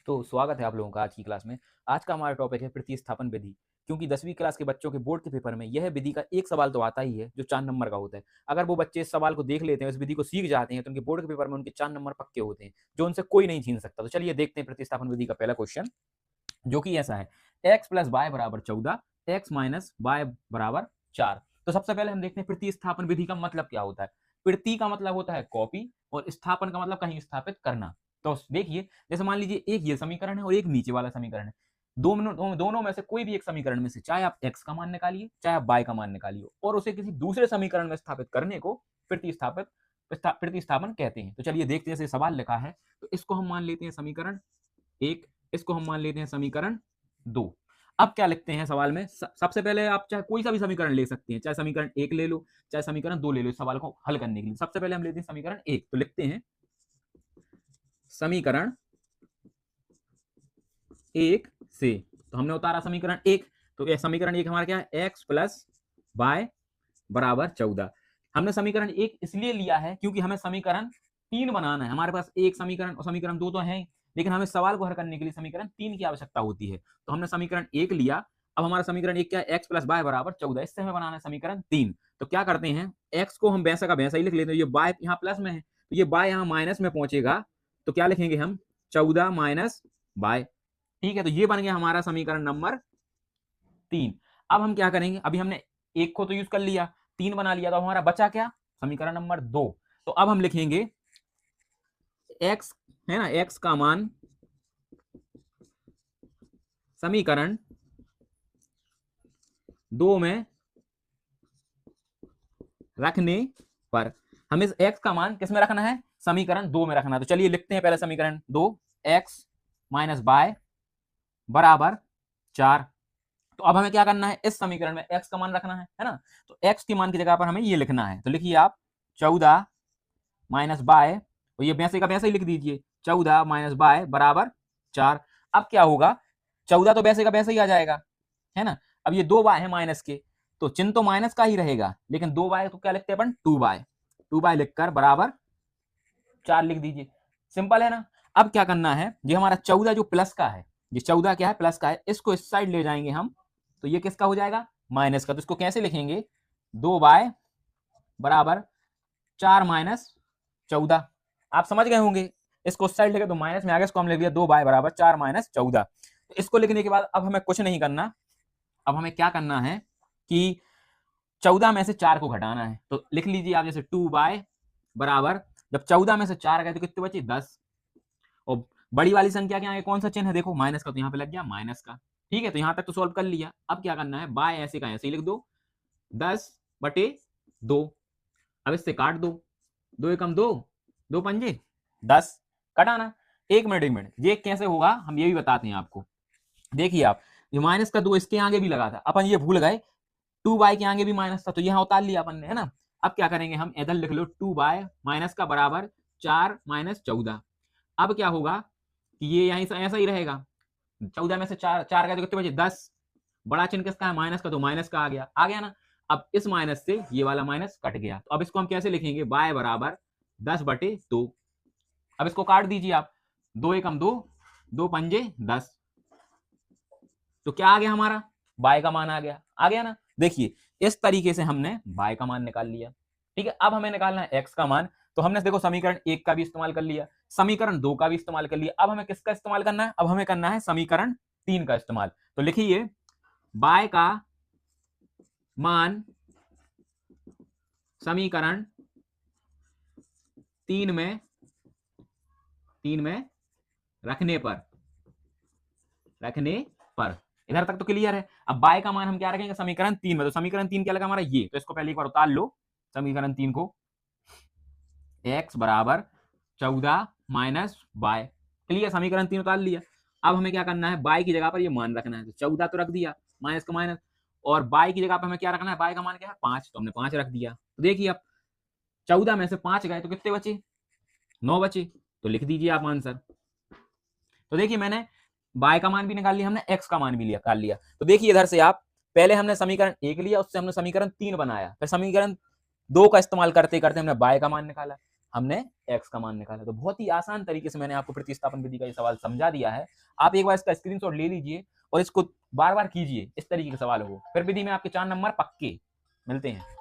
तो स्वागत है आप लोगों का आज की क्लास में। आज का हमारा टॉपिक है प्रतिस्थापन विधि। क्योंकि 10वीं क्लास के बच्चों के बोर्ड के पेपर में यह विधि का एक सवाल तो आता ही है जो 4 नंबर का होता है। अगर वो बच्चे इस सवाल को देख लेते हैं, इस विधि को सीख जाते हैं, तो उनके बोर्ड के पेपर में उनके 4 नंबर पक्के होते हैं, जो उनसे कोई नहीं छीन सकता। तो चलिए देखते हैं प्रतिस्थापन विधि का पहला क्वेश्चन, जो कि ऐसा है, x + y = 14, x - y = 4। तो सबसे पहले हम देखते हैं प्रतिस्थापन विधि का मतलब क्या होता है। प्रति का मतलब होता है कॉपी और स्थापन का मतलब कहीं स्थापित करना। तो देखिए, जैसे मान लीजिए एक ये समीकरण है और एक नीचे वाला समीकरण है। दोनों में से कोई भी एक समीकरण में से चाहे आप x का मान निकालिए, चाहे आप y का मान निकालिए, और उसे किसी दूसरे समीकरण में स्थापित करने को प्रतिस्थापन कहते हैं। तो चलिए देखते हैं, जैसे सवाल लिखा है, तो इसको हम मान लेते हैं समीकरण 1, इसको हम मान लेते हैं समीकरण 2। अब क्या लिखते हैं सवाल में? सबसे पहले आप चाहे कोई सा भी समीकरण ले सकते हैं, चाहे समीकरण 1 ले लो, चाहे समीकरण 2 ले लो, इस सवाल को हल करने के लिए। सबसे पहले हम लेते हैं समीकरण 1, तो लिखते हैं समीकरण 1 से। तो हमने उतारा समीकरण 1, तो ये समीकरण 1 हमारा क्या है? x + y = 14। हमने समीकरण 1 इसलिए लिया है क्योंकि हमें समीकरण 3 बनाना है। हमारे पास एक समीकरण और समीकरण 2 तो है ही, लेकिन हमें सवाल को हल करने के लिए समीकरण 3 की आवश्यकता होती है। तो हमने समीकरण 1 लिया। अब हमारा समीकरण 1 क्या है? x + y = 14। इससे हमें बनाना है समीकरण 3। तो क्या करते हैं, x को हम वैसा का वैसा ही लिख लेते हैं। ये y यहाँ प्लस में है, तो ये y यहाँ माइनस में पहुंचेगा, तो क्या लिखेंगे हम? 14 - y। ठीक है, तो ये बन गया हमारा समीकरण नंबर 3। अब हम क्या करेंगे, अभी हमने 1 को तो यूज कर लिया, 3 बना लिया, तो हमारा बचा क्या? समीकरण नंबर 2। तो अब हम लिखेंगे x, है ना, x का मान समीकरण 2 में रखने पर। हमें इस x का मान किस में रखना है? समीकरण 2 में रखना है। तो चलिए लिखते हैं पहले समीकरण 2, x - y = 4। तो अब हमें क्या करना है? इस समीकरण में x का मान रखना है ना? तो x के मान की जगह पर हमें ये लिखना है। तो लिखिए आप 14 - y, और ये वैसे का वैसे ही लिख दीजिए, 14 - y = 4। अब क्या होगा? 14 तो वैसे का वैसे ही आ जाएगा, है ना? अब ये 2y है माइनस के, तो चिन्ह तो माइनस का ही रहेगा, लेकिन 2y तो क्या लिखते हैं अपन? 2y। 2y लिखकर बराबर 4 लिख दीजिए। सिंपल है ना? अब क्या करना है, ये हमारा 14 जो प्लस का है, ये 14 क्या है? प्लस का है। इसको इस साइड ले जाएंगे हम, तो ये किसका हो जाएगा? माइनस का। तो इसको कैसे लिखेंगे? 2y = 4 - 14। आप समझ गए होंगे। इसको उस साइड लेके तो माइनस में आ गया, इसको हम लिख दिया 2y = 4 - 14। तो इसको लिखने के बाद अब हमें कुछ नहीं करना। अब हमें क्या करना है कि 14 में से 4 को घटाना है। तो लिख लीजिए आप, जैसे 2y बराबर, जब 14 में से 4 गए तो कितने बचे? 10। और बड़ी वाली संख्या के आगे कौन सा चिन्ह है? देखो माइनस का, तो यहाँ पे लग गया माइनस का। ठीक है, तो यहाँ तक तो सॉल्व कर लिया। अब क्या करना है? बाय ऐसे का ऐसे ही लिख दो, 10/2। अब इससे काट दो, 2 एकम 2, 2 पंजे 10, कटाना। 1 मिनट ये कैसे होगा हम ये भी बताते हैं आपको। देखिए आप, ये माइनस का 2 इसके आगे भी लगा था, अपन ये भूल गए 2y के आगे भी माइनस था, तो यहाँ उतार लिया अपन ने, है ना? अब क्या करेंगे हम? इधर लिख लो 2y माइनस का बराबर 4 - 14। अब क्या होगा कि ये यहीं ऐसा ही रहेगा। 14 में से 4 गए तो कितने बचे? 10। बड़ा चिन्ह किसका है? माइनस का, तो माइनस का आ गया ना? अब इस माइनस से ये वाला माइनस कट गया, तो अब इसको हम कैसे लिखेंगे? y बराबर 10/2। अब इसको काट दीजिए आप, 2 एकम 2, 2 पंजे 10। तो क्या आ गया हमारा? y का मान आ गया ना? देखिए, इस तरीके से हमने y का मान निकाल लिया। ठीक है, अब हमें निकालना है x का मान। तो हमने देखो समीकरण 1 का भी इस्तेमाल कर लिया, समीकरण 2 का भी इस्तेमाल कर लिया। अब हमें किसका इस्तेमाल करना है? अब हमें करना है समीकरण 3 का इस्तेमाल। तो लिखिए y का मान समीकरण 3 में रखने पर। इधर तक तो क्लियर है। अब y का मान हम क्या रखेंगे? समीकरण 3 में। तो समीकरण 3 क्या लगा हमारा? ये। तो इसको पहले एक बार उतार लो समीकरण 3 को, x बराबर 14 - y। क्लियर, समीकरण 3 उतार लिया। अब हमें क्या करना है? y की जगह पर ये मान रखना है। तो 14 तो रख दिया, माइनस का माइनस, और y की जगह पर हमें क्या रखना है? y का मान क्या है? 5। तो हमने 5 रख दिया। तो देखिए अब 14 में से 5 गए तो कितने बचे? 9 बचे। तो लिख दीजिए आप आंसर। तो देखिए, मैंने y का मान भी निकाल लिया, हमने x का मान भी निकाल लिया। तो देखिए इधर से आप, पहले हमने समीकरण 1 लिया, उससे हमने समीकरण 3 बनाया, फिर समीकरण 2 का इस्तेमाल करते करते हमने y का मान निकाला। हमने x का मान निकाला। तो बहुत ही आसान तरीके से मैंने आपको प्रतिस्थापन विधि का ये सवाल समझा दिया है। आप एक बार इसका स्क्रीनशॉट ले लीजिए और इसको बार बार कीजिए इस तरीके के सवालों को, फिर विधि में आपके 4 नंबर पक्के। मिलते हैं।